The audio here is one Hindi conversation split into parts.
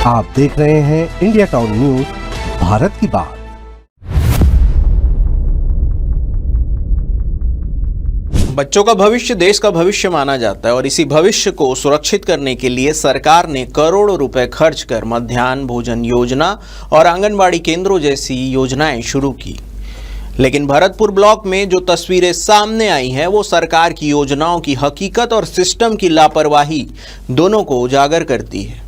आप देख रहे हैं इंडिया टाउन न्यूज, भारत की बात। बच्चों का भविष्य देश का भविष्य माना जाता है और इसी भविष्य को सुरक्षित करने के लिए सरकार ने करोड़ों रुपए खर्च कर मध्याह्न भोजन योजना और आंगनबाड़ी केंद्रों जैसी योजनाएं शुरू की। लेकिन भरतपुर ब्लॉक में जो तस्वीरें सामने आई हैं वो सरकार की योजनाओं की हकीकत और सिस्टम की लापरवाही दोनों को उजागर करती है।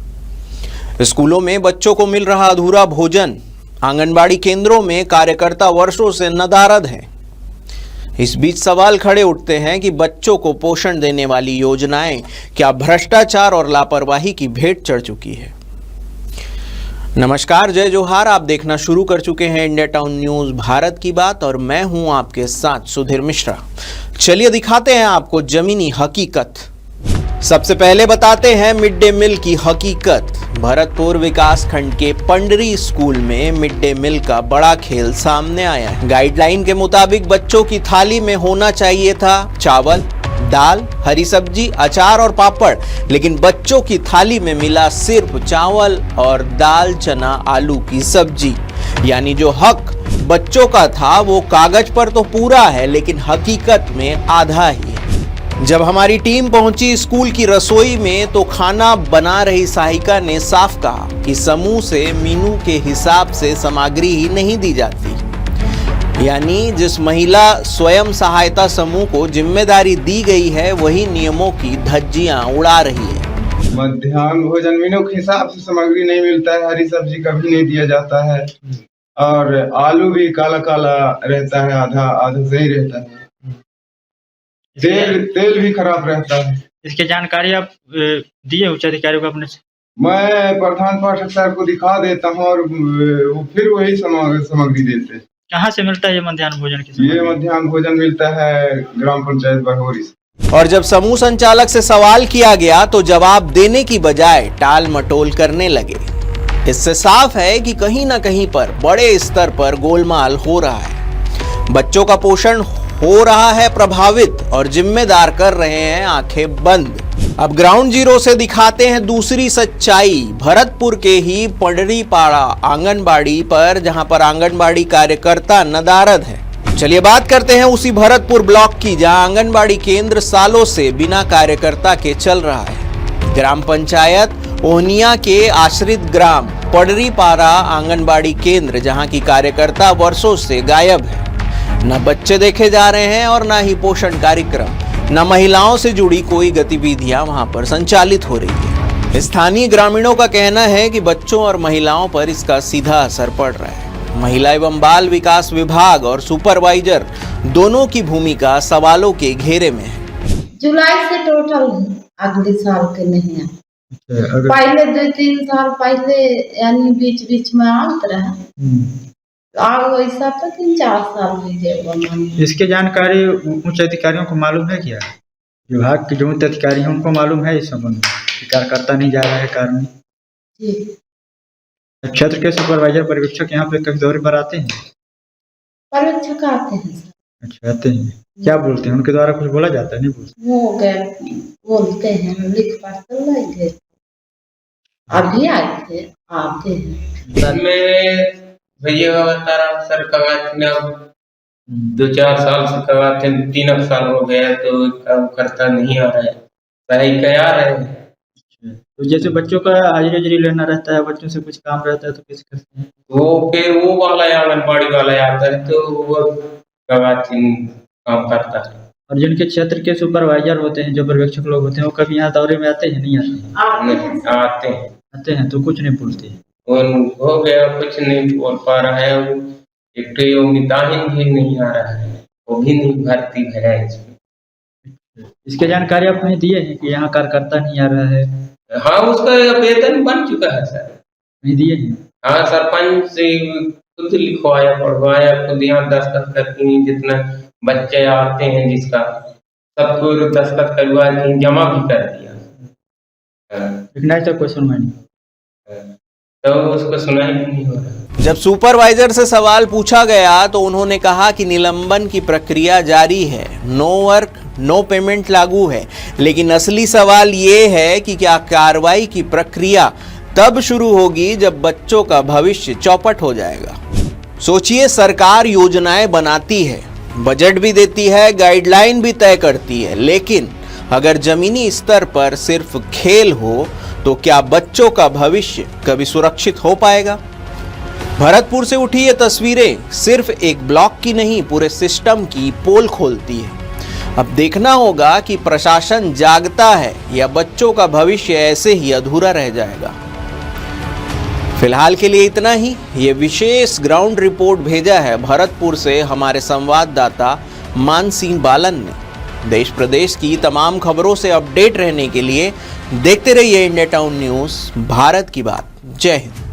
स्कूलों में बच्चों को मिल रहा अधूरा भोजन, आंगनबाड़ी केंद्रों में कार्यकर्ता वर्षों से नदारद हैं। इस बीच सवाल खड़े उठते हैं कि बच्चों को पोषण देने वाली योजनाएं क्या भ्रष्टाचार और लापरवाही की भेंट चढ़ चुकी है। नमस्कार, जय जोहार। आप देखना शुरू कर चुके हैं इंडिया टाउन न्यूज, भारत की बात, और मैं हूं आपके साथ सुधीर मिश्रा। चलिए दिखाते हैं आपको जमीनी हकीकत। सबसे पहले बताते हैं मिड डे मील की हकीकत। भरतपुर विकास खंड के पंडरी स्कूल में मिड डे मील का बड़ा खेल सामने आया है। गाइडलाइन के मुताबिक बच्चों की थाली में होना चाहिए था चावल, दाल, हरी सब्जी, अचार और पापड़, लेकिन बच्चों की थाली में मिला सिर्फ चावल और दाल, चना, आलू की सब्जी। यानी जो हक बच्चों का था वो कागज पर तो पूरा है, लेकिन हकीकत में आधा ही है। जब हमारी टीम पहुंची स्कूल की रसोई में तो खाना बना रही सहायिका ने साफ कहा कि समूह से मीनू के हिसाब से सामग्री ही नहीं दी जाती। यानी जिस महिला स्वयं सहायता समूह को जिम्मेदारी दी गई है वही नियमों की धज्जियां उड़ा रही है। मध्याह्न भोजन मीनू के हिसाब से सामग्री नहीं मिलता है, हरी सब्जी कभी नहीं दिया जाता है और आलू भी काला काला रहता है, आधा आधा सही रहता है। तेल भी खराब रहता है। इसकी जानकारी आप दिए उच्च अधिकारियों को अपने से? मैं प्रधान पाठक साहब को दिखा देता हूँ और वो फिर वही सामग्री देते हैं। कहाँ से मिलता है ये मध्याह्न भोजन की? ये मध्याह्न भोजन मिलता है ग्राम पंचायत बरहोरी से। और जब समूह संचालक से सवाल किया गया तो जवाब देने की बजाय टाल मटोल करने लगे। इससे साफ है कि कहीं ना कहीं पर बड़े स्तर पर गोलमाल हो रहा है। बच्चों का पोषण हो रहा है प्रभावित और जिम्मेदार कर रहे हैं आंखें बंद। अब ग्राउंड जीरो से दिखाते हैं दूसरी सच्चाई। भरतपुर के ही पंडरी पाड़ा आंगनबाड़ी पर, जहां पर आंगनबाड़ी कार्यकर्ता नदारद है। चलिए बात करते हैं उसी भरतपुर ब्लॉक की, जहां आंगनबाड़ी केंद्र सालों से बिना कार्यकर्ता के चल रहा है। ग्राम पंचायत ओहनिया के आश्रित ग्राम पंडरी पाड़ा आंगनबाड़ी केंद्र, जहां की कार्यकर्ता वर्षों से गायब है। न बच्चे देखे जा रहे हैं और न ही पोषण कार्यक्रम, न महिलाओं से जुड़ी कोई गतिविधियां वहां पर संचालित हो रही है। स्थानीय ग्रामीणों का कहना है कि बच्चों और महिलाओं पर इसका सीधा असर पड़ रहा है। महिला एवं बाल विकास विभाग और सुपरवाइजर दोनों की भूमिका सवालों के घेरे में है। जुलाई से टोटल अगले साल के नहीं है। पहले 2-3 साल पहले यानी बीच बीच में आते रहे, वैसा तो 3-4 साल हो गए। इसकी जानकारी उच्च अधिकारियों को मालूम है क्या? विभाग के जो उच्च अधिकारी हैं उनको मालूम है इस संबंध में कि कार्यकर्ता नहीं जा रहा है कारण? क्षेत्र के सुपरवाइजर पर्यवेक्षक यहाँ पे कभी दौरे पर आते हैं? पर्यवेक्षक आते हैं। अच्छा, आते हैं। क्या बोलते हैं? उनके द्वारा कुछ बोला जाता है? नहीं बोलते? वो गए बोलते हैं, लिख पढ़ लेंगे। अभी आए थे, आते हैं। भैया बता रहा सर, कवाते ने अब 2-4 साल से कवाते 3 साल हो गया तो काम करता नहीं आ रहा है, सही क्या रहे हैं। तो जैसे बच्चों का हाजिरी लेना रहता है, बच्चों से कुछ काम रहता है तो कैसे करते हैं? वो फिर वो वाला आंगनबाड़ी वाला आता है तो वो कवाते काम करता है। और जिनके क्षेत्र के सुपरवाइजर होते हैं, जो पर्यवेक्षक लोग होते हैं, वो कभी यहाँ दौरे में आते हैं? नहीं आते हैं? आते हैं तो कुछ नहीं बोलते हैं। हो गया, कुछ नहीं बोल पा रहा है। एक तो योगदान भी नहीं आ रहा है, वो भी नहीं भर्ती है इसमें। इसके जानकारी आपने दिए हैं कि यहाँ कार्यकर्ता नहीं आ रहा है? हाँ, उसका वेतन बन चुका है सर। नहीं दिए हैं? हाँ, सरपंच से खुद लिखवाया पढ़वाया, खुद यहाँ दस्तखत करती, जितना बच्चे आते हैं जिसका सबको दस्तखत करवा के जमा भी कर दिया, लेकिन आज तक कोई सुनवाई नहीं। तो उसको सुनाई नहीं हो रहा। जब सुपरवाइजर से सवाल पूछा गया तो उन्होंने कहा कि निलंबन की प्रक्रिया जारी है, नो वर्क नो पेमेंट लागू है। लेकिन असली सवाल ये है कि क्या कार्रवाई की प्रक्रिया तब शुरू होगी जब बच्चों का भविष्य चौपट हो जाएगा। सोचिए, सरकार योजनाएं बनाती है, बजट भी देती है, गाइडलाइन भी तय करती है, लेकिन अगर जमीनी स्तर पर सिर्फ खेल हो तो क्या बच्चों का भविष्य कभी सुरक्षित हो पाएगा? भरतपुर से उठी ये तस्वीरें सिर्फ एक ब्लॉक की नहीं, पूरे सिस्टम की पोल खोलती है। अब देखना होगा कि प्रशासन जागता है या बच्चों का भविष्य ऐसे ही अधूरा रह जाएगा। फिलहाल के लिए इतना ही। ये विशेष ग्राउंड रिपोर्ट भेजा है भरतपुर से हमारे संवाददाता मानसिंह बालन ने। देश प्रदेश की तमाम खबरों से अपडेट रहने के लिए देखते रहिए इंडिया टाउन न्यूज़, भारत की बात। जय हिंद।